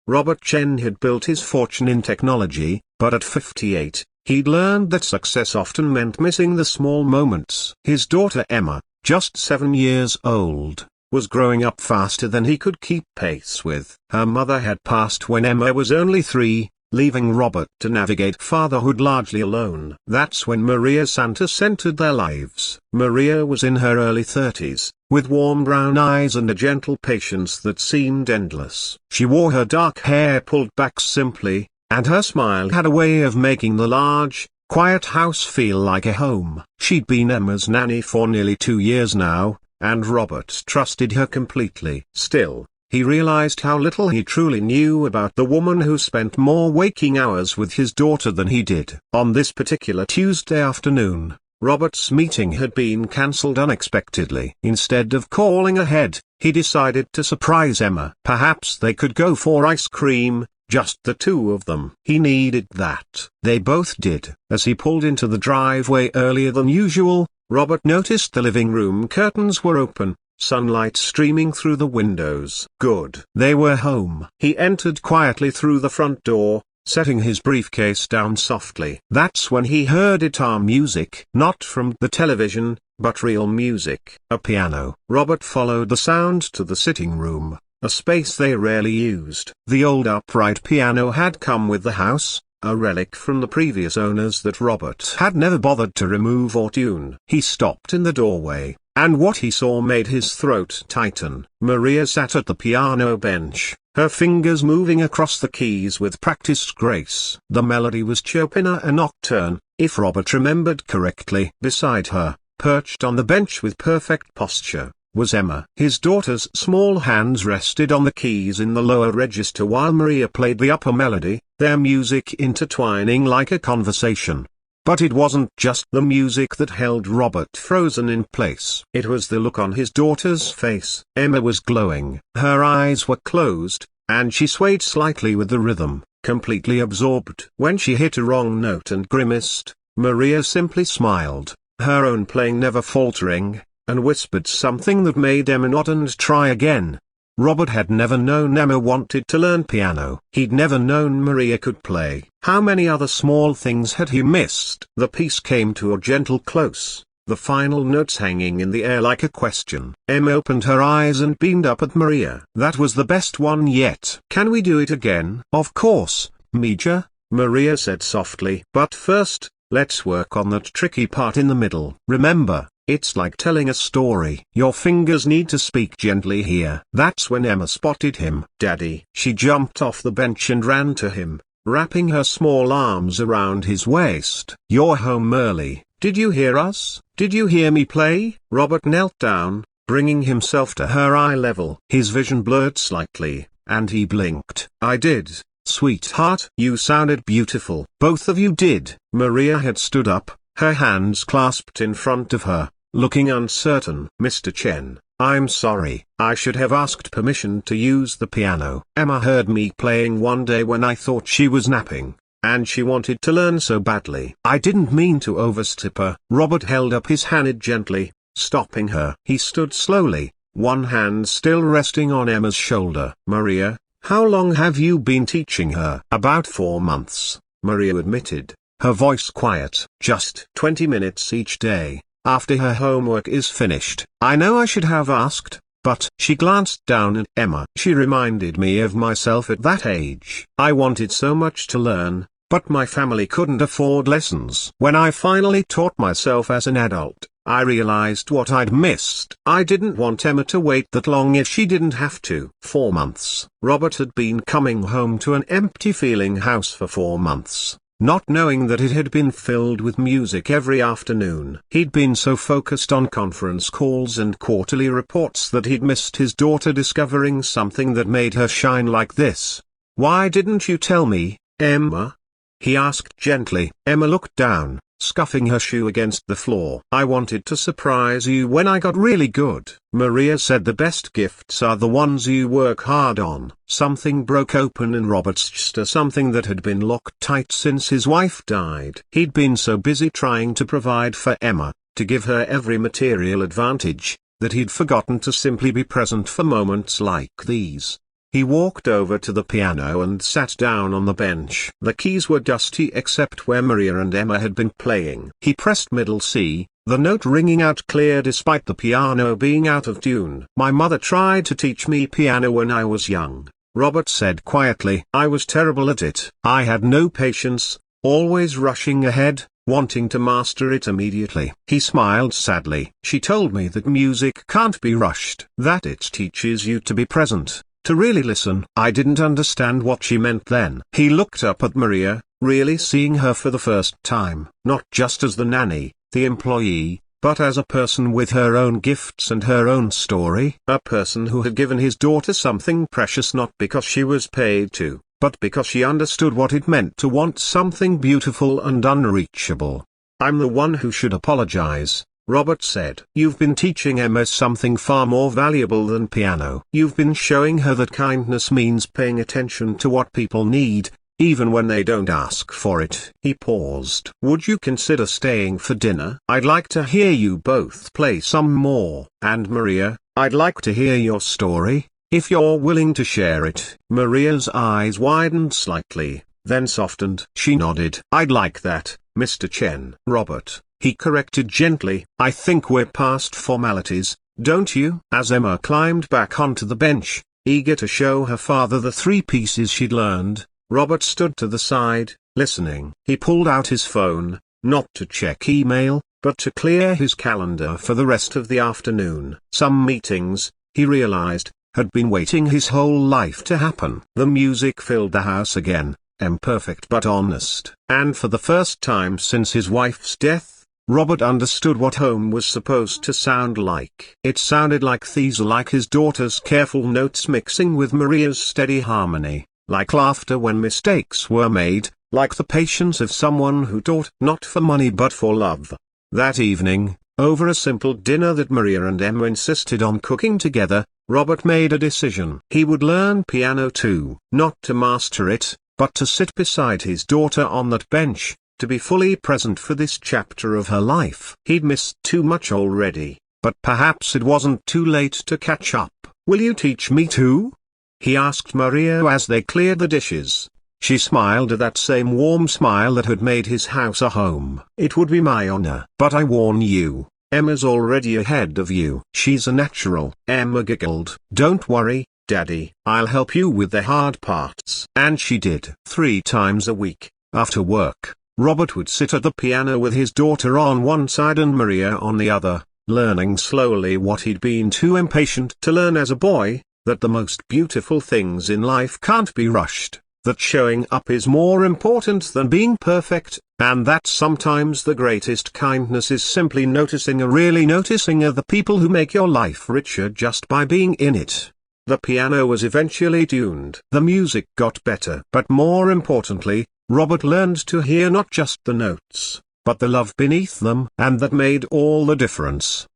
Robert Chen had built his fortune in technology, but at 58, he'd learned that success often meant missing the small moments. His daughter Emma, just 7 years old, was growing up faster than he could keep pace with. Her mother had passed when Emma was only 3, leaving Robert to navigate fatherhood largely alone. That's when Maria Santos entered their lives. Maria was in her early 30s, with warm brown eyes and a gentle patience that seemed endless. She wore her dark hair pulled back simply, and her smile had a way of making the large, quiet house feel like a home. She'd been Emma's nanny for nearly 2 years now, and Robert trusted her completely. Still, he realized how little he truly knew about the woman who spent more waking hours with his daughter than he did. On this particular Tuesday afternoon, Robert's meeting had been cancelled unexpectedly. Instead of calling ahead, he decided to surprise Emma. Perhaps they could go for ice cream, just the two of them. He needed that. They both did. As he pulled into the driveway earlier than usual, Robert noticed the living room curtains were open, sunlight streaming through the windows. Good. They were home. He entered quietly through the front door, setting his briefcase down softly. That's when he heard guitar music. Not from the television, but real music. A piano. Robert followed the sound to the sitting room, a space they rarely used. The old upright piano had come with the house, a relic from the previous owners that Robert had never bothered to remove or tune. He stopped in the doorway, and what he saw made his throat tighten. Maria sat at the piano bench, her fingers moving across the keys with practiced grace. The melody was Chopin a nocturne, if Robert remembered correctly. Beside her, perched on the bench with perfect posture, was Emma. His daughter's small hands rested on the keys in the lower register while Maria played the upper melody, their music intertwining like a conversation. But it wasn't just the music that held Robert frozen in place. It was the look on his daughter's face. Emma was glowing. Her eyes were closed, and she swayed slightly with the rhythm, completely absorbed. When she hit a wrong note and grimaced, Maria simply smiled, her own playing never faltering, and whispered something that made Emma nod and try again. Robert had never known Emma wanted to learn piano. He'd never known Maria could play. How many other small things had he missed? The piece came to a gentle close, the final notes hanging in the air like a question. Emma opened her eyes and beamed up at Maria. That was the best one yet. Can we do it again? Of course, Mija, Maria said softly. But first, let's work on that tricky part in the middle. Remember, it's like telling a story. Your fingers need to speak gently here. That's when Emma spotted him. Daddy. She jumped off the bench and ran to him, wrapping her small arms around his waist. You're home early. Did you hear us? Did you hear me play? Robert knelt down, bringing himself to her eye level. His vision blurred slightly, and he blinked. I did, sweetheart. You sounded beautiful. Both of you did. Maria had stood up, her hands clasped in front of her, looking uncertain. Mr. Chen, I'm sorry. I should have asked permission to use the piano. Emma heard me playing one day when I thought she was napping, and she wanted to learn so badly. I didn't mean to overstep her. Robert held up his hand gently, stopping her. He stood slowly, one hand still resting on Emma's shoulder. Maria, how long have you been teaching her? About 4 months, Maria admitted, her voice quiet. Just 20 minutes each day, after her homework is finished. I know I should have asked, but she glanced down at Emma. She reminded me of myself at that age. I wanted so much to learn, but my family couldn't afford lessons. When I finally taught myself as an adult, I realized what I'd missed. I didn't want Emma to wait that long if she didn't have to. 4 months. Robert had been coming home to an empty feeling house for 4 months, not knowing that it had been filled with music every afternoon. He'd been so focused on conference calls and quarterly reports that he'd missed his daughter discovering something that made her shine like this. Why didn't you tell me, Emma? He asked gently. Emma looked down, scuffing her shoe against the floor. I wanted to surprise you when I got really good. Maria said the best gifts are the ones you work hard on. Something broke open in Robert's chest, something that had been locked tight since his wife died. He'd been so busy trying to provide for Emma, to give her every material advantage, that he'd forgotten to simply be present for moments like these. He walked over to the piano and sat down on the bench. The keys were dusty except where Maria and Emma had been playing. He pressed middle C, the note ringing out clear despite the piano being out of tune. "My mother tried to teach me piano when I was young," Robert said quietly. "I was terrible at it. I had no patience, always rushing ahead, wanting to master it immediately." He smiled sadly. "She told me that music can't be rushed, that it teaches you to be present, to really listen." I didn't understand what she meant then. He looked up at Maria, really seeing her for the first time, not just as the nanny, the employee, but as a person with her own gifts and her own story. A person who had given his daughter something precious not because she was paid to, but because she understood what it meant to want something beautiful and unreachable. "I'm the one who should apologize," Robert said. "You've been teaching Emma something far more valuable than piano. You've been showing her that kindness means paying attention to what people need, even when they don't ask for it." He paused. "Would you consider staying for dinner? I'd like to hear you both play some more. And Maria, I'd like to hear your story, if you're willing to share it." Maria's eyes widened slightly, then softened. She nodded. "I'd like that, Mr. Chen." "Robert," he corrected gently, "I think we're past formalities, don't you?" As Emma climbed back onto the bench, eager to show her father the 3 pieces she'd learned, Robert stood to the side, listening. He pulled out his phone, not to check email, but to clear his calendar for the rest of the afternoon. Some meetings, he realized, had been waiting his whole life to happen. The music filled the house again, imperfect but honest. And for the first time since his wife's death, Robert understood what home was supposed to sound like. It sounded like these, like his daughter's careful notes mixing with Maria's steady harmony, like laughter when mistakes were made, like the patience of someone who taught not for money but for love. That evening, over a simple dinner that Maria and Emma insisted on cooking together, Robert made a decision. He would learn piano too, not to master it, but to sit beside his daughter on that bench, to be fully present for this chapter of her life. He'd missed too much already, but perhaps it wasn't too late to catch up. "Will you teach me too?" he asked Maria as they cleared the dishes. She smiled that same warm smile that had made his house a home. "It would be my honor. But I warn you, Emma's already ahead of you. She's a natural." Emma giggled. "Don't worry, Daddy, I'll help you with the hard parts." And she did. 3 times a week, after work, Robert would sit at the piano with his daughter on one side and Maria on the other, learning slowly what he'd been too impatient to learn as a boy, that the most beautiful things in life can't be rushed, that showing up is more important than being perfect, and that sometimes the greatest kindness is simply noticing the people who make your life richer just by being in it. The piano was eventually tuned. The music got better. But more importantly, Robert learned to hear not just the notes, but the love beneath them. And that made all the difference.